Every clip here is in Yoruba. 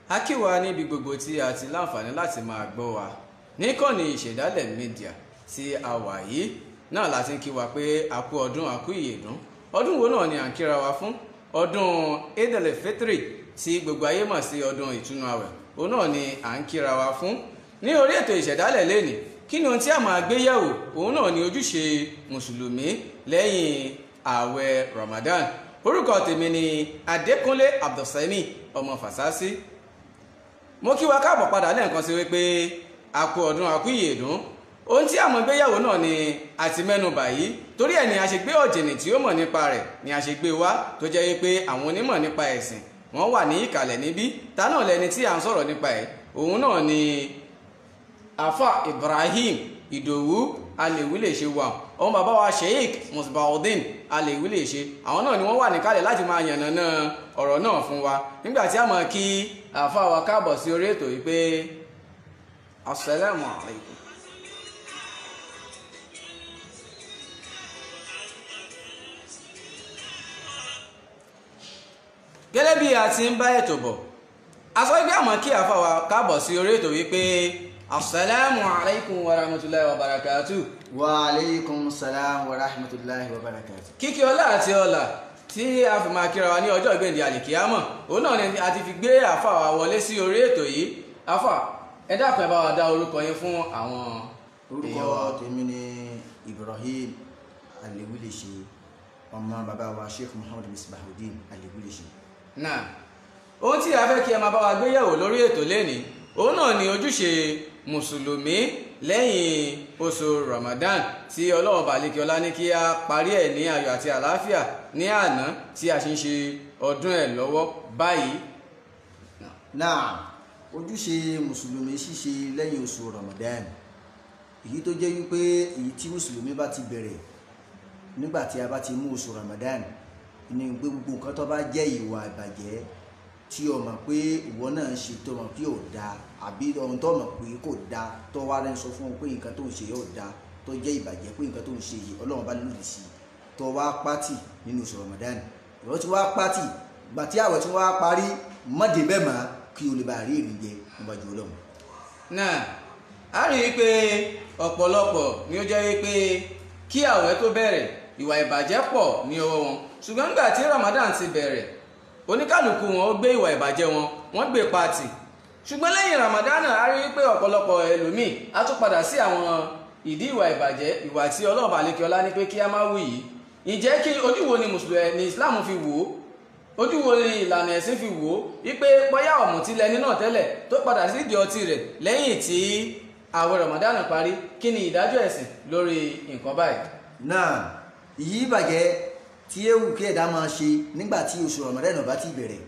A kí wa níbi gbogbo tí a ti láǹfààní láti máa gbọ́ wa níkànnì ìṣẹ̀dálẹ̀ mídíà tí a wà yìí náà láti ń kí wa pé a kú ọdún a kú ìyèdún. Ọdún wo náà ni à ń kíra wa fún? Ọdún Eid al-Fitr tí gbogbo ayé mọ̀ sí ọdún ìtúnu àwẹ̀ òun náà ni à ń kíra wa fún. Ní orí ètò ìṣẹ̀dálẹ̀ lẹ́nìí, kí ni ohun tí a máa gbé yẹ̀wò? Òun náà ni ojúṣe mùsùlùmí lẹ́yìn ààwẹ̀ Ramadan. Orúkọ tèmi ni Adékúnlé Abdulsami ọmọ Fàsásí. Mo kí wa káàbọ̀ padà lẹ́ẹ̀kan sí wípé a kú ọdún a kú ìyèdún. Ohun tí a mọ̀ gbéyàwó náà ni a ti mẹ́nubà yìí, torí ẹ̀ ni a ṣe gbé ọ̀jìnì tí ó mọ̀ nípa rẹ̀ ni a ṣe gbé wá, tó jẹ́ wípé àwọn onímọ̀ nípa ẹ̀sìn wọ́n wà ní ìkàlẹ̀ níbí. Ta náà lẹni tí a ń sọ̀rọ̀ nípa ẹ̀? Òun náà ni Afa Ibrahim Ìdòwú Alewilese wa, ọmọ bàbá wa Sheikh Musbaudeen Alewilese. Àwọn náà ni wọ́n wà níkàlẹ̀ láti máa yànnàná ọ̀rọ̀ náà fún wa, nígbà tí a mọ̀ kí àfa wa káàbọ̀ sí orí ètò yìí pé assalamu alaikum. Gẹ́gẹ́ bí a ti ń bá ètò bọ̀, a sọ pé àmọ́ kí àfa wa káàbọ̀ sí orí ètò yìí pé assalamu alaikum wa rahmatullahi wa barakatuh. Wa alaikum salam wa rahmatullahi wa barakatuh. Kíkí ọlá àti ọlá tí a fi máa kíra wa ní ọjọ́ ìgbéǹde àlìkíyámọ̀, òun náà ni a ti fi gbé àfa wa wọlé sí orí ètò yìí. Àfa, ẹ dákun ẹ bá wa dá orúkọ yín fún àwọn èèyàn wa. Orúkọ tèmi ni Ibrahim Alewilese, ọmọ bàbá wa Sheikh Muhammad Musbaudeen Alewilese. Náà, ohun tí a fẹ́ kí ẹ máa bá wa gbéyẹ̀wò lórí ètò lénìí, òun náà ni ojúṣe mùsùlùmí lẹ́yìn oṣù Ramadan tí Ọlọ́run bàlíkì ọlá ní kí a parí ẹ̀ ní ayọ̀ àti àlàáfíà ní àná tí a ṣe ń ṣe ọdún ẹ̀ lọ́wọ́ báyìí. Náà, ojúṣe mùsùlùmí ṣíṣe lẹ́yìn oṣù Ramadan, èyí tó jẹ́ wípé èyí tí mùsùlùmí bá ti bẹ̀rẹ̀ nígbà tí a bá ti mú oṣù Ramadan ní gbogbo nǹkan tó bá jẹ́ ìwà ìbàjẹ́ tí o mọ̀ pé ìwọ náà ń ṣe tó mọ̀ pé ò dáa, àbí ohun tó mọ̀ pé kò dáa tó wá rẹ́ ń sọ fún ọ pé nǹkan tó ń ṣe yóò dáa, tó jẹ́ ìbàjẹ́ pé nǹkan tó ń ṣe yìí Ọlọ́run bá lòdì sí, tó wá pátì nínú oṣù Ramadan. ìwọ tí wá pátì gbà tí àwẹ̀ tí wọ́n á parí mọ́dé bẹ́ẹ̀ máa kí o lè bá rí èrè jẹ níwájú Ọlọ́run. Náà, a rí i pé ọ̀pọ̀lọpọ̀ ni ó jẹ́ wípé kí àwẹ̀ tó bẹ̀rẹ̀ ìwà ìbàjẹ́ pọ̀ ní ọwọ́ wọn, ṣùgbọ́n nígbà tí Ramadan ti bẹ̀rẹ̀ oníkálukú wọn ó gbé ìwà ìbàjẹ́ wọ́n gbé pàtì. Ṣùgbọ́n lẹ́yìn Ramadan a rí i pé ọ̀pọ̀lọpọ̀ ẹlòmíì á tún padà sí àwọn ìdí ìwà ìbàjẹ́, ìwà tí Ọlọ́run bàlíkì ọlá ní pé kí a má wù yìí. Ǹjẹ́ kí ojú wo ni mùsùlùmí ní Islam fi wò ó? Ojú wo ni ìlànà ẹ̀sìn fi wò ó? Wípé bóyá ọ̀mùtí lẹni náà tẹ́lẹ̀ tó padà sí ìdí ọtí rẹ̀ lẹ́yìn tí àwẹ̀ Ramadan parí, kí ni ìdájọ́ ẹ̀sìn lórí nǹkan báyìí? Náà, ìyí ìbàjẹ́ tí ewu kí ẹ̀dá máa ṣe nígbà tí oṣù Ramadan bá ti bẹ̀rẹ̀,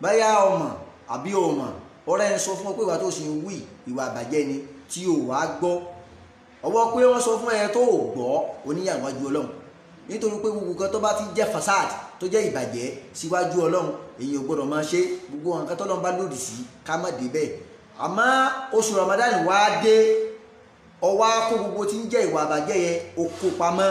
báyà ọmọ àbí ọmọ ọ̀rẹ́ ń sọ fún ọ pé ìwà tó ṣe ń wí ìwà àbàjẹ́ ni tí ò wá gbọ́, ọwọ́ pé wọ́n sọ fún ẹ tó ò gbọ́ oníyàwó wájú Ọlọ́run, nítorí pé gbogbo nǹkan tó bá ti jẹ́ fasad tó jẹ́ ìbàjẹ́ síwájú Ọlọ́run èyí ò gbọ́dọ̀ máa ṣe, gbogbo nǹkan tó lọ́n bá lòdì sí ká má dé bẹ́ẹ̀. Àmọ́ oṣù Ramadan wá dé, ọwọ́ kó gbogbo tí ń jẹ́ ìwà àbàjẹ́ yẹn ó kó pamọ́,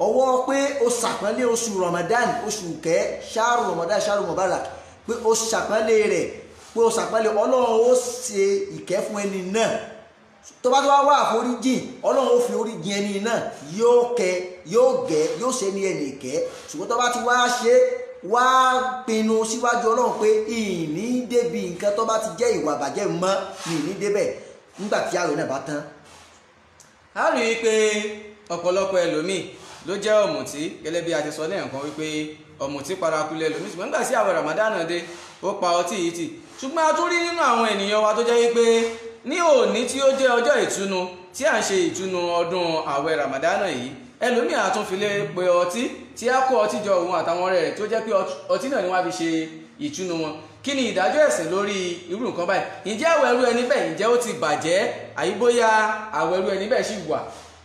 ọwọ́ pé ó ṣàpọ́nlé oṣù Ramadan, oṣù kẹ́ ṣáàrù Ramadan ṣáàrù Mubarak, pé ó ṣàpọ́nlé rẹ̀, pé ó ṣàpọ́nlé Ọlọ́run ó ṣe ìkẹ́ fún ẹni náà, tó bá tó wá wà àforíjì Ọlọ́run ó fi oríjì ẹni náà yóò kẹ́ yóò gẹ́ yóò ṣe ní ẹnì kẹ́. Ṣùgbọ́n tó bá ti wá ṣe wá pinnu síwájú Ọlọ́run pé ìní débi nǹkan tó bá ti jẹ́ ìwà àbàjẹ́ mọ́ ìní débẹ̀ nígbà tí ààwẹ̀ náà bá tán. A rí i pé ọ̀pọ̀lọpọ̀ ẹlòmíì ló jẹ́ ọ̀mùtí, gẹ́gẹ́ bí a ti sọ lẹ́ẹ̀kan wípé ọ̀mùtí paraku lẹ́lòmíì, ṣùgbọ́n nígbà tí àwẹ̀ Ramadan dé ó pa ọtí yìí tì. Ṣùgbọ́n a tún rí nínú àwọn ènìyàn wa tó jẹ́ wípé ní òní tí ó jẹ́ ọjọ́ ìtúnu tí à ń ṣe ìtúnu ọdún àwẹ̀ Ramadan yìí, ẹlòmíì á tún fi lè pe ọtí tí a kó ọtí jọ òun àtàwọn ọ̀rẹ́ rẹ̀ tó jẹ́ pé ọtí náà ni wọ́n á fi ṣe ìtúnu wọn. Kí ni ìdájọ́ ẹ̀sìn lórí irú nǹkan báyìí? Ǹjẹ́ àwẹ̀ irú ẹni bẹ́ẹ̀ ǹjẹ́ ó ti bàjẹ́, àyí bóyá àwẹ̀ irú ẹni bẹ́ẹ̀ sì wà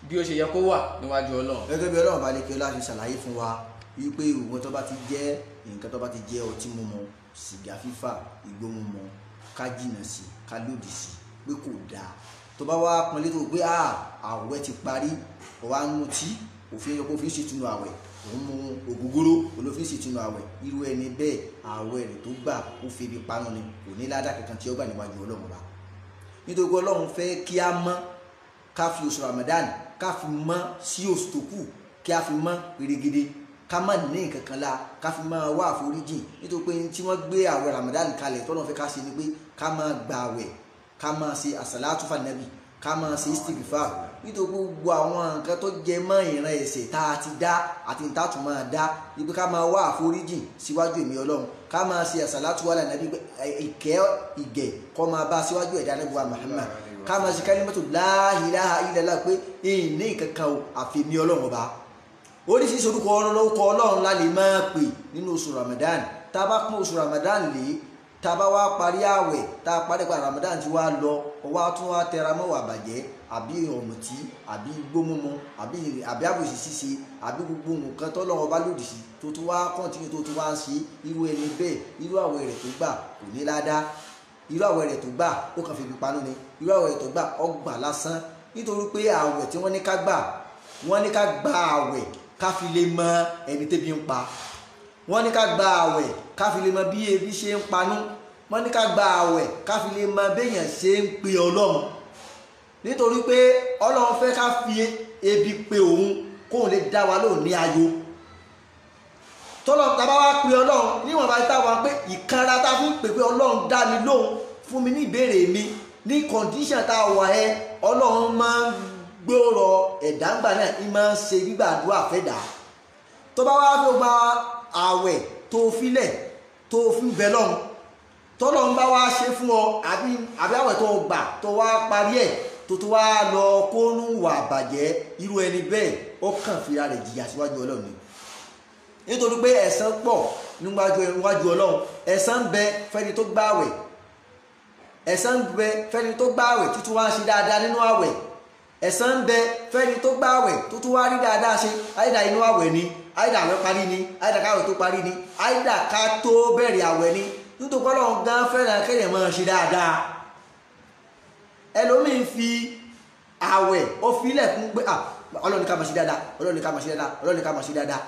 bí ó ṣe yẹ kó wà níwájú Ọlọ́run? Gẹ́gẹ́ bí Ọlọ́run bàlíkì ọlá ṣe ṣàlàyé fún wa wípé ìwọ̀n tó bá ti jẹ́ nǹkan tó bá ti jẹ́ ọtí mímu, sìgá fífà, igbó mímu, ká jìnà sí, ká lòdì sí, pé kò dáa. Tó bá wá pọnlé tó gbé àwẹ̀ ti parí, ó wá ń mutí, òfin ṣètùnú àwẹ̀, òun mu ògógóró olófin sì túnú àwẹ̀ irú ẹni bẹ́ẹ̀ àwẹ̀ rẹ̀ tó gbà ó fi ibi panu ni kò ní ládàá kankan tí ó gbà níwájú Ọlọ́run Ọba nítorí pé Ọlọ́run fẹ́ kí a mọ́ ká fi oṣù Ramadan ká fi mọ́ sí oṣù tó kù kí a fi mọ́ pèrègede ká má ní nǹkan kan la ká fi máa wá àforíjì nítorí pé tí wọ́n gbé àwẹ̀ Ramadan kalẹ̀ tọ́lọ́run fẹ́ ká ṣe ni pé ká máa gba àwẹ̀ ká máa ṣe àsàlátù fànàbì ká máa ṣe istighfar nítorí gbogbo àwọn nǹkan tó jẹ mọ́ ìran ẹ̀ṣẹ̀ tá a ti dá àti ní tààtù máa dá ibi ká máa wá àforíjì síwájú èmi Ọlọ́run ká máa ṣe àsàlátù wàlà nàbí ìkẹ́ ìgẹ̀ kọ́ máa bá síwájú ẹ̀dá Ànábì Muhammad ká máa ṣe kalimatu la ilaha illallah pé èyí ní kankan àfi èmi Ọlọ́run Ọba oríṣiríṣi orúkọ Ọlọ́run la lè máa pè nínú oṣù Ramadan tá a bá pín oṣù Ramadan lè tá a bá wá parí àwẹ̀ tá a parí pa Ramadan ti wá lọ ọwọ́ tún wá tẹra mọ́ wà bàjẹ́ àbí ọ̀mùtí àbí igbó mímu àbí àbòsí ṣíṣe àbí gbogbo nǹkan tọ́lọ́run bá lòdì sí tó tún wá kọ́ntínú tó tún wá ń ṣe irú ẹni bẹ́ẹ̀ irú àwẹ̀ rẹ̀ tó gbà kò ní ládàá irú àwẹ̀ rẹ̀ tó gbà ó kàn fi ibi panu ni irú àwẹ̀ rẹ̀ tó gbà ọgbà lásán nítorí pé àwẹ̀ tí wọ́n ní ká gbà wọ́n ní ká gba àwẹ̀ ká fi lè mọ ẹni tẹ́bi ń pa wọ́n ní ká gba àwẹ̀ ká fi lè mọ bí ebi ṣe ń panú wọ́n ní ká gba àwẹ̀ ká fi lè mọ béèyàn ṣe ń pe Ọlọ́run nítorí pé Ọlọ́run fẹ́ ká fi ebi pe òun kóun lè dá wa lóhùn ní ayọ̀ tọ́lọ́ tá bá wá pe Ọlọ́run níwọ̀n bá tá wa pé ìkanra tá fi ń pè pé Ọlọ́run dá mi lóhùn fún mi ní ìbéèrè mi ní kọ̀ǹdíṣàn tá a wà ẹ́ Ọlọ́run máa ń gbòòrò ẹ̀dáǹgbà náà ní máa ń ṣe gbígbàdúrà fẹ́dà tó bá wá fi gba àwẹ̀ tó filẹ̀ tó fi bẹ lọ́hùn tọ́lọ́run bá wá ṣe fún ọ àbí àwẹ̀ tó gbà tó wá parí ẹ̀ tó tó wá lọ kónú wà bàjẹ́ irú ẹni bẹ́ẹ̀ ó kàn fira rẹ̀ jìyà síwájú Ọlọ́run ni nítorí pé ẹ̀san pọ̀ níwájú Ọlọ́run ẹ̀san ń bẹ fẹ́ni tó gbààwẹ̀ ẹ̀san ń bẹ fẹ́ni tó gbààwẹ̀ títún wá ṣe dáadáa nínú àwẹ̀ ẹ̀san ń bẹ fẹ́ni tó gbààwẹ̀ tó tún wá rí dáadáa ṣe àìdá inú àwẹ̀ ni àìdá àwẹ̀ parí ni àìdá káwẹ̀ tó parí ni àìdá ká tó bẹ̀rẹ̀ àwẹ̀ ni nítorí pé Ọlọ́run gan fẹ́ràn kéèyàn máa ṣe dáadáa ẹlòmíín fi àwẹ̀ ó filẹ̀ fún pé Ọlọ́run ní ká máa ṣe dáadáa Ọlọ́run ní ká máa ṣe dáadáa Ọlọ́run ní ká máa ṣe dáadáa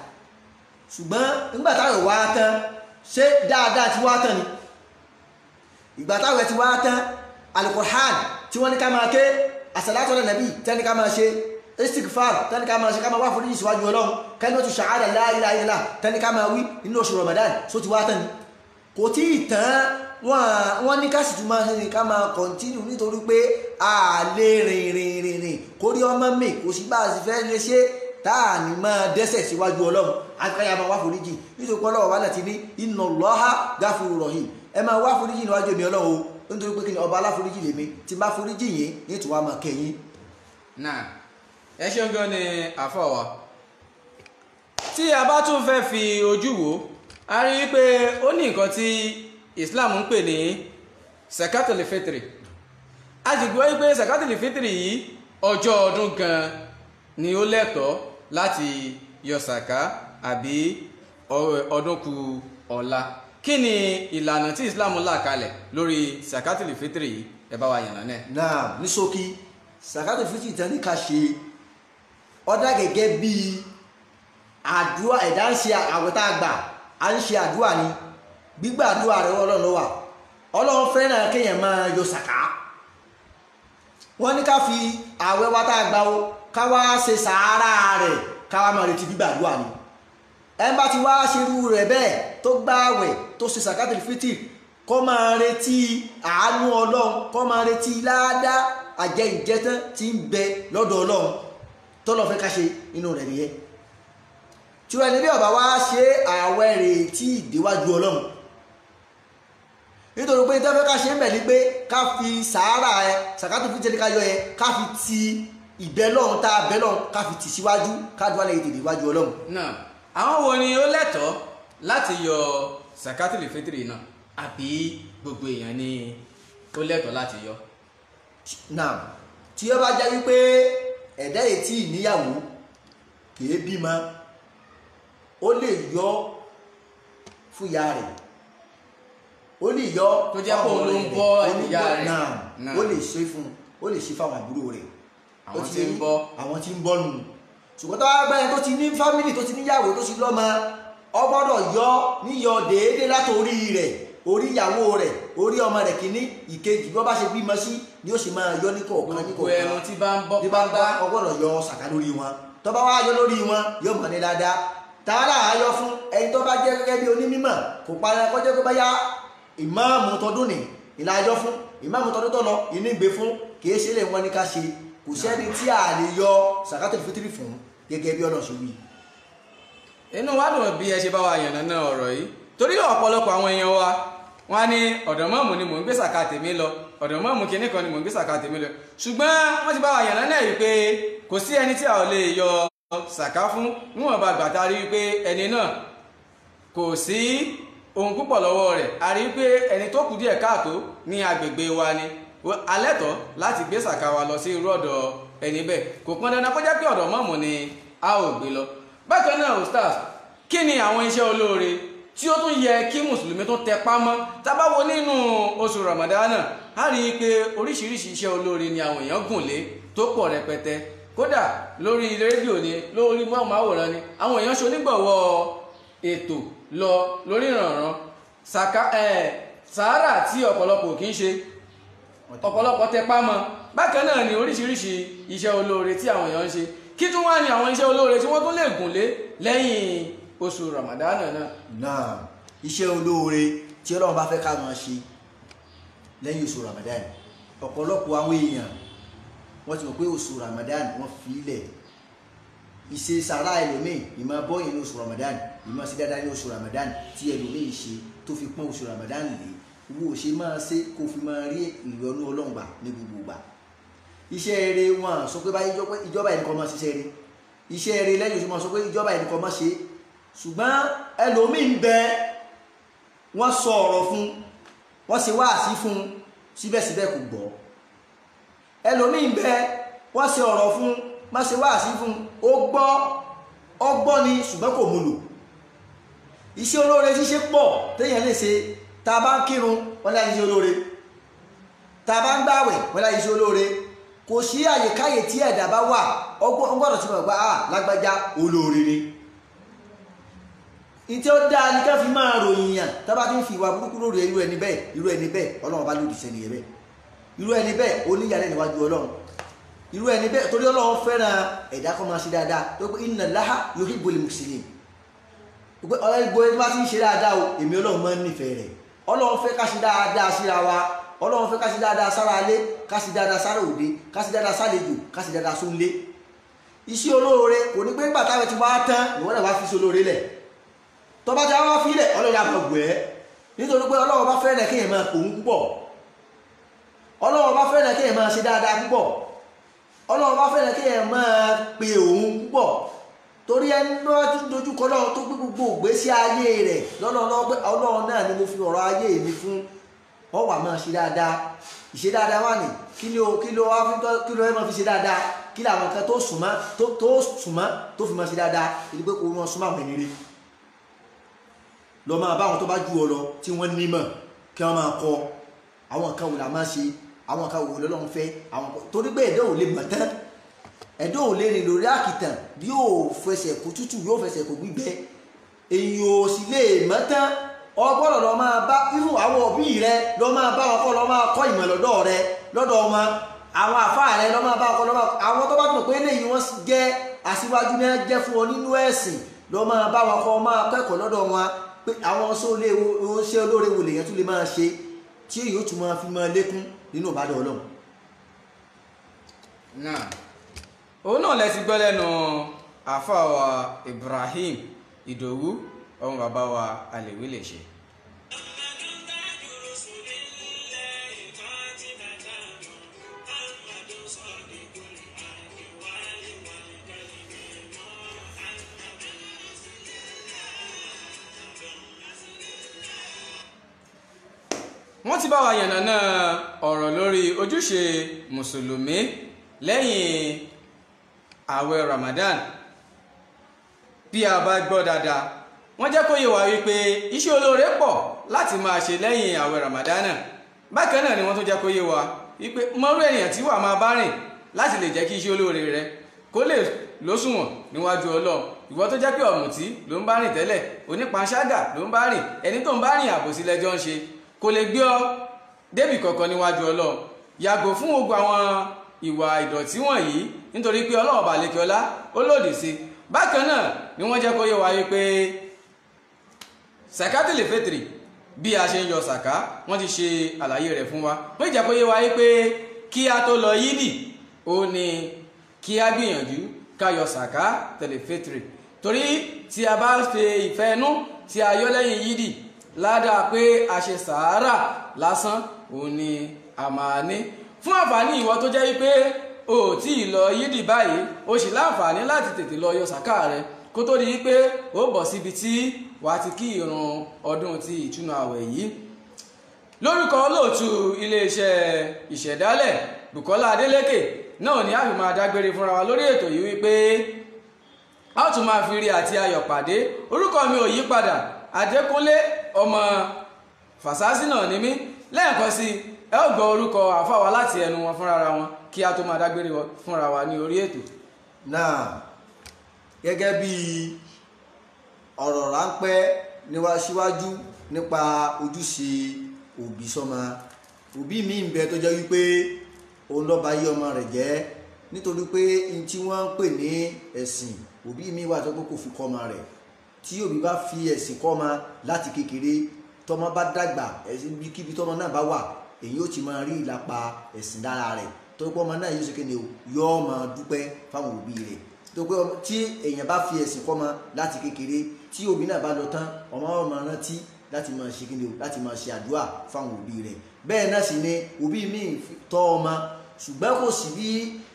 ṣùgbọ́n nígbà táwẹ̀ wá tán ṣé dáadáa ti wá tán ni ìgbà táwẹ̀ ti wá tán Al-Qur'an tí wọ́n ní ká máa ké àsàlátù ala nàbí tẹ́ni ká máa ṣe istighfar tẹ́ni ká máa ṣe ká máa wá foríjì síwájú Ọlọ́run kalimatu shahada la ilaha illallah tẹ́ni ká máa wí nínú oṣù Ramadan só ti wá tán ni kò tí ì tán wọ́n ní ká sì tún máa ṣe ká máa kọ̀ntínú nítorí pé a lè rìn kórí ọmọ mi kò sí bá a sì fẹ́ lè ṣe táà ní máa dẹ́ṣẹ̀ síwájú Ọlọ́run àtikáyà máa wá foríjì nítorí pé Ọlọ́run wà láti ní inna Allaha ghafurur rahim ẹ máa wá foríjì níwájú èmi Ọlọ́run o nítorí pé kí ni ọba aláforíjì lèmi tí bá foríjì yín ní tí wàá máa kẹyìn. náà ẹ ṣeun gan ni àfọwà tí a bá tún fẹ́ fi ojú wò a rí i pé ó ní nǹkan tí Islam ń pè ní sakatul fitri a sì gbọ́ pé sakatul fitri yìí ọjọ́ ọdún gan ni ó lẹ́tọ̀ọ́ láti yọ sàká àbí ọdún kù ọ̀la kí ni ìlànà tí Islam là kalẹ̀ lórí sakatul fitri yìí ẹ bá wa yànnà náà. náà ní ṣókí sakatul fitri tán ní ká ṣe ọdá gẹ́gẹ́ bíi àdúrà ẹ̀dá ń ṣe àwẹ̀ tá a gbà à ń ṣe àdúrà ni gbígbà àdúrà rẹ̀ Ọlọ́run ló wà Ọlọ́run fẹ́ràn kéèyàn máa yọ sàká wọ́n ní ká fi àwẹ̀ wa tá a gbà ó ká wá ṣe sàárà rẹ̀ ká wá máa retí gbígbà àdúrà ni ẹ bá ti wá ṣerú rẹ̀ bẹ́ẹ̀ tó gbààwẹ̀ tó ṣe sakatul fitri kó máa retí àánú Ọlọ́run kó máa retí ládàá àjẹ ìjẹtán tí ń bẹ lọ́dọ̀ Ọlọ́run tọ́lọ́ fẹ́ ká ṣe inú rẹ̀ nìyẹn tí wọ́n ẹni bí ọba wá ṣe àwẹ̀ rẹ̀ tí ìdíwájú Ọlọ́run nítorí pé ìtẹ́fẹ́ ká ṣe ń bẹ̀ ní pé ká fi sàárà ẹ sakatul fitri ká yọ ẹ ká fi ti ìbẹ́lọ́run tá a bẹ́lọ́run ká fi tì síwájú ká dúwà lẹ́yìn tèdè iwájú Ọlọ́run. náà àwọn wo ni ó lẹ́tọ̀ọ́ láti yọ sakatul fitri náà àbí gbogbo èèyàn ni ó lẹ́tọ̀ọ́ láti yọ. náà tí ó bá jẹ́ wípé ẹ̀dá yìí tí ìníyàwó kìí bímọ ó lè yọ fún ìyá rẹ̀ ó lè yọ tó jẹ́ pé òun ló ń bọ́ ìyá rẹ̀ náà ó lè ṣe fún ó lè ṣe fáwọn àbúrò rẹ̀ àwọn tí ń bọ́ àwọn tí ń bọ́ nù ṣùgbọ́n tó wá gbẹ́yẹn tó ti ní fámìlì tó ti níyàwó tó ti lọ́mọ ó gbọ́dọ̀ yọ níyọ déédéé látòrí rẹ̀ orí ìyàwó rẹ̀ orí ọmọ rẹ̀ kìíní ìkejì bí wọ́n bá ṣe bímọ sí ni ó sì máa yọ ní kọ̀ọ̀kan ní kọ̀ọ̀kan ẹnu tí bá ń bọ́ ó gbọ́dọ̀ yọ sàká lórí wọn tó bá wá yọ lórí wọn yóò mọ̀ ní dáadáa tààrà ayọ fún ẹni tó bá jẹ́ gẹ́gẹ́ bí onímọ̀ kò parí ẹkọ́jẹ́ pé báyá ìmáàmù tọdún ní ìlàjọ fún ìmáàmù tọdún tó lọ ìní gbé fún kìí ṣe lè wọ́n ní ká ṣe kò sẹ́ni tí a lè yọ sàkátìlì fitiri fún gẹ́gẹ́ bí ọ̀nà ṣòwì. inú wa dùn bí ẹ ṣe bá wa yànnà náà ọ̀rọ̀ yìí torí ọ̀pọ̀lọpọ̀ àwọn èèyàn wa wọ́n á ní ọ̀dọ̀ mọ́ọ̀mù ni mò ń gbé sàká tèmi lọ ọ̀dọ̀ mọ́ọ̀mù kinní kan ni mò ń gbé sàká tèmi lọ ṣùgbọ́n wọ́n ti bá wa yànnà náà yìí pé kò sí ẹni tí a ò lè yọ sàká fún níwọ̀n bá gbàtà rí pé ẹni náà kò sí ohun púpọ̀ lọ́wọ́ rẹ̀ a rí pé ẹni tó kù díẹ̀ káàtó ní agbègbè wa ni alẹ́tọ̀ láti gbé sàká wa lọ sí irú ọ̀dọ̀ ẹni bẹ́ẹ̀ kò pọn dandan kó jẹ́ pé ọ̀dọ̀ mọ́ọ̀mù ni a ò gbé lọ. bákan náà ustaz kí ni àwọn iṣẹ́ olóore tí ó tún yẹ kí mùsùlùmí tó tẹpá mọ́ tá bá wo nínú oṣù ramadana a rí i pé oríṣiríṣi iṣẹ́ olóore ni àwọn èèyàn gùn lé tó pọ̀ rẹpẹtẹ kódà lórí rédíò ni lórí máwòrán ni àwọn èèyàn ṣonígbọ̀wọ́ ètò lọ lórí ìrànràn sàárà tí ọ̀pọ̀lọpọ̀ kì í ṣe ọ̀pọ̀lọpọ̀ tẹpá mọ́ bákan náà ni oríṣiríṣi iṣẹ́ olóore tí àwọn èèyàn ń ṣe kí tún wá ní àwọn iṣẹ́ olóore tí wọ́n tún lè gùn lé lẹ́yìn oṣù ramadana náà iṣẹ́ olóore tí Ọlọ́run bá fẹ́ ká máa ṣe lẹ́yìn oṣù ramadan ọ̀pọ̀lọpọ̀ àwọn èèyàn wọ́n ti mọ̀ pé oṣù ramadan wọ́n fi ilẹ̀ ìṣe sàrá ẹlòmíì ìmọ̀ bọ́yìn ní oṣù ramadan ìmọ̀ sí dáadáa ní oṣù ramadan tí ẹlòmíì ṣe tó fi pọ́n oṣù ramadan lé wo ṣe máa ṣe kó fi máa rí ìyọ́nú Ọlọ́run gbà ní gbogbo gbà iṣẹ́ eré wọn sọ pé báyìí ìjọba ẹnìkan máa ṣiṣẹ́ eré iṣẹ́ eré lẹ́yìn oṣù máa sọ pé ìjọba ẹnìkan máa ṣe ṣùgbọ́n ẹlòmíì ń bẹ wọ́n sọ ọ̀rọ̀ fún wọ́n ṣe wáàsí fún síbẹ̀síbẹ̀ kò gbọ́ ẹlòmíì ń bẹ wọ́n ṣe ọ̀rọ̀ fún má ṣe wáàsí fún ó gbọ́ ni ṣùgbọ́n kò múlò iṣẹ́ olóore ṣíṣe pọ̀ téèyàn lè ṣe tá a bá ń kírun wọ́n láyé iṣẹ́ olóore tá a bá ń gbààwẹ̀ wọ́n láyé iṣẹ́ olóore kò sí àyèkáyè tí ẹ̀dá bá wà ọgbọ́dọ̀ tí mo gbà lágbájá olóore ni ìtí ó dáa ní ká fi máa ròyìn yàn tá bá ti ń fi ìwà burúkú lórí irú ẹni bẹ́ẹ̀ Ọlọ́run bá lòdì sẹ́ni ẹ̀ bẹ́ẹ̀ irú ẹni bẹ́ẹ̀ oníyàlẹ́ níwájú Ọlọ́run irú ẹni bẹ́ẹ̀ torí Ọlọ́run fẹ́ràn ẹ̀dá kan máa ṣe dáadáa tó pé inna Allaha yuhibbul muhsinin pé ọlọ́gbọ́ ẹni bá ti ń ṣe dáadáa o èmi Ọlọ́run máa ń nífẹ̀ẹ́ rẹ̀ Ọlọ́run fẹ́ ká ṣe dáadáa síra wa Ọlọ́run fẹ́ ká ṣe dáadáa sára alé ká ṣe dáadáa sára òde ká ṣe dáadáa sálejò ká ṣe dáadáa sónlé iṣẹ́ olóore kò ní pé nígbà táwọn ti wá tán ìwọ́n náà wá fi iṣẹ́ olóore lẹ̀ tọba tí a wá fílẹ̀ Ọlọ́run àmọ̀ gbẹ̀ ẹ́ nítorí pé Ọlọ́run bá fẹ́ràn kéèyàn máa pòun púpọ̀ Ọlọ́run bá fẹ́ràn kéèyàn máa ṣe dáadáa púpọ̀ Ọlọ́run bá fẹ́ràn kéèyàn máa pe òun púpọ̀ torí ẹni náà ti dojú kọ Ọlọ́run tó gbé gbogbo ìgbésí ayé rẹ̀ lọ́lọ́lọ́ pé Ọlọ́run náà ni mo fi ọ̀rọ̀ ayé mi fún ọ wà máa ṣe dáadáa ìṣe dáadáa wà ní kí ló ẹ máa fi ṣe dáadáa kí làwọn kan tó súnmọ́ tó fi máa ṣe dáadáa ìdí pé kò wọ́n súnmọ́ àwọn ènìyàn lọ máa bá àwọn tó bá jù ọ lọ tí wọ́n nímọ̀ kí wọ́n máa kọ àwọn nǹkan wò la máa ṣe àwọn nǹkan wò lọ́lọ́run fẹ́ àwọn torí pé ẹ̀dọ́ ò lè mọ̀ tán ẹ̀dọ́ ò lè rìn lórí àkìtàn bí yóò fẹsẹ̀ kó tútù yóò fẹsẹ̀ kó gbígbẹ èyí ò sì lè mọ̀ tán ọgbọ́dọ̀ lọ máa bá irú àwọn òbí rẹ lọ máa bá wọn kọ́ lọ máa kọ́ ìmọ̀ lọ́dọ̀ rẹ lọ́dọ̀ wọn àwọn àfáà rẹ lọ máa bá wọn kọ́ lọ máa àwọn tó bá tún pé eléyìí wọ́n jẹ́ aṣíwájú náà jẹ́ fún ọ nínú ẹ̀sìn lọ máa bá wọn kọ́ máa kẹ́kọ̀ọ́ lọ́dọ̀ wọn pé àwọn ṣé olóore wò lèyàn tún lè máa ṣe tí yóò tún máa fi máa lékún nínú ìbádọ́ Ọlọ́run. náà òun náà lẹ ti gbọ́ lẹ́nu àáfàá wa Ibrahim Ìdòwú ọmọ bàbá wa Alèwí lè ṣe. wọ́n ti bá wa yànnàná ọ̀rọ̀ lórí ojúṣe mùsùlùmí lẹ́yìn ààwẹ̀ Ramadan bí a bá gbọ́ dáadáa wọ́n jẹ́ kó yé wa wípé iṣẹ́ olóore pọ̀ láti máa ṣe lẹ́yìn ààwẹ̀ Ramadan bákan náà ni wọ́n tún jẹ́ kó yé wa wípé mọ́rú ènìyàn tí wà máa bá rìn láti lè jẹ́ kí iṣẹ́ olóore rẹ kó lè lóṣùwọ̀n níwájú Ọlọ́run. Ìwọ tó jẹ́ pé ọ̀mùtí ló ń bá rìn tẹ́lẹ̀, onípanṣágà ló ń bá rìn, ẹni tó ń bá rìn àbòsí lẹ́jọ́ ń ṣe, kò lè gbé ọ débì kankan níwájú Ọlọ́run. Yàgò fún gbogbo àwọn ìwà ìdọ̀tí wọ̀nyí nítorí pé Ọlọ́run ọba àlekè ọlá ó lòdì sí. Bákan náà ni wọ́n jẹ́ kó yé wa pé sàkátìlì fẹ́tìrì bí a ṣe ń yọ sàká wọ́n ti ṣe àlàyé rẹ̀ fún wa. Wọ́n jẹ́ kó yé wa pé kí a tó lọ yídì ó ní kí a gbìyànjú ká yọ sàká tẹ̀lé fẹ́tìrì, torí tí a bá ṣe ìfẹ́ inú tí a yọ lẹ́yìn yídì ládàá pé a ṣe sàárà lásán ó ní a máa ní. Fún àǹfààní ìwọ tó jẹ́ wípé o tí ì lọ yídì báyìí o sì láǹfààní láti tètè lọ yọ sàká rẹ kó tó di wípé ó bọ̀ síbi tí wà á ti kí ìrun ọdún ti ìtúnu àwẹ̀ yìí. Lórúkọ olóòtú iléeṣẹ́ ìṣẹ̀dálẹ̀ Bùkọ́lá Adélékè náà ni a fi máa dágbére fúnra wa lórí ètò yìí wípé a ó tún máa fi ire àti ayọ̀ pàdé. Orúkọ mi ò yí padà, Adékúnlé ọmọ Fàsásí náà ni mí. Lẹ́ẹ̀kan sí ẹ ó gbọ́ orúkọ àfáà wa láti ẹnu wọn fúnra wọn kí a tó máa dágbére fúnra wa ní orí ètò. Náà gẹ́gẹ́ bí ọ̀rọ̀ ráńpẹ́ síwájú nípa ojúṣe òbí sọ́mọ. Òbí mi ń bẹ tó jẹ́ wípé òun ló ba yí ọmọ rẹ̀ jẹ́ nítorí pé n tí wọ́n ń pè ní ẹ̀sìn òbí mi wà tó kò fi kọ́ ọmọ rẹ̀. Tí òbí bá fi ẹ̀sìn kọ́ ọmọ láti kékeré, tọ́mọ bá dàgbà ẹ̀sìn kíbi tọ́mọ náà bá wà èyí ó ti máa rí ìlapa ẹ̀sìn lára rẹ̀, tó pé ọmọ náà yóò ṣe kéde yóò máa dúpẹ́ fáwọn òbí rẹ̀. Tó pé tí èèyàn bá fi ẹ̀sìn kọ́ ọmọ láti kékeré, tí òbí náà bá lọ tán ọmọ máa rántí láti máa ṣe kéde láti máa ṣe àdúrà fáwọn òbí rẹ̀. Bẹ́ẹ̀ náà sì ni òbí mi tọ́ ọmọ, ṣùgbọ́n kò sí bí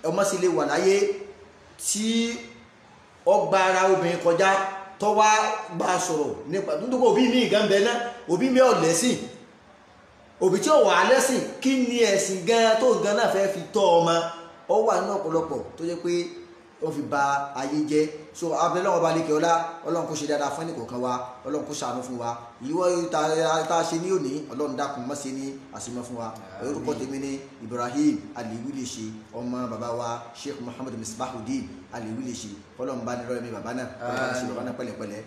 ọmọ sì lè wà láyé tí ọgbà ara obìnrin kọjá tó wá bá a sọ̀rọ̀ nípa nítorí òbí mi gan bẹ náà, òbí mi ò lẹ́sìn, òbí tí ò wà lẹ́sìn kí ni ẹ̀sìn gan tó gan náà fẹ́ fi tọ́ ọmọ. Ó wà nínú ọ̀pọ̀lọpọ̀ tó jẹ́ pé wọ́n fi ba ayé jẹ́. So abẹ́lẹ́ ọba àlekè ọlá Ọlọ́run kó ṣe dáadáa fún ẹnìkọ̀ọ̀kan wa, Ọlọ́run kó ṣàánú fún wa. Ìwọ tá a ṣe ní òní Ọlọ́run dákun má ṣe ní àṣemọ́ fún wa. Orúkọ tèmi ní Ibrahim Aliwilese ọmọ bàbá wa Sheikh Muhammad Misbahuddin Aliwilese. Ọlọ́run bá ní rọ́ọ̀mí bàbá náà, Ọlọ́run ṣe bàbá náà pẹ̀lẹ́pẹ̀lẹ́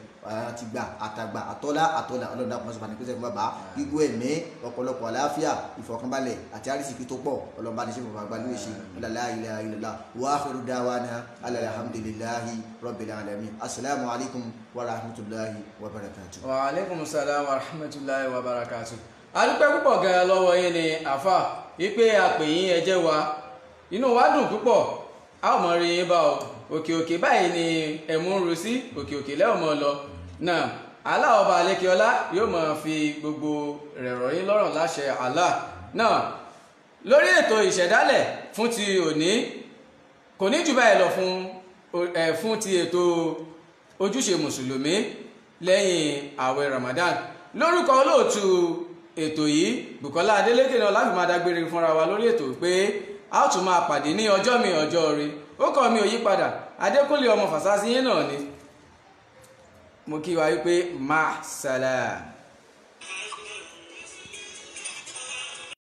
àti gbà àtàgbà àtọ́lá Ọlọ́run dákun má ṣe bàní pèsè fún bàbá. Gígùn ẹ̀mí, ọ̀pọ̀lọpọ̀ àlàáfíà, ìfọ̀kànbalẹ̀ àti àrísìkí tó pọ̀ Ọlọ́run bá ní ṣe fún bàbá Aliwilese. La ilaha illallah wa akhiru da'wana alhamdulillahi rabbil alamin. Assalamu alaikum wa rahmatullahi wa barakatuh. Wa alaikum salam wa rahmatullahi wa barakatuh. A dúpẹ́ púpọ̀ gan lọ́wọ́ yín ni àfà wípé àpè yín ẹ jẹ́ wa, inú wa dùn púpọ̀, a ò mọ rí yín bá o. Òkè òkè báyìí ni ẹ̀mú ń ru sí, òkè òkè lẹ́wọ̀n mọ́ lọ náà. Allah ọba àlekè ọlá yóò máa fi gbogbo rẹ̀ rọ̀ yín lọ́rùn láṣẹ Allah náà. Lórí ètò ìṣẹ̀dálẹ̀ fún ti òní kò ní jù báyìí lọ fún ti ètò ojúṣe mùsùlùmí lẹ́yìn àwẹ̀ Ramadan. Lórúkọ olóòtú ètò yìí Bùkọ́lá Adélékè náà láti máa dágbére fúnra wa lórí ètò pé a ó tún máa pàdé ní ọjọ́ mi ọjọ́ rí. Ó kọ́ mi ò yí padà, Adékúnlé ọmọ Fàsásí yín náà ni mo kí wa wípé ma salam.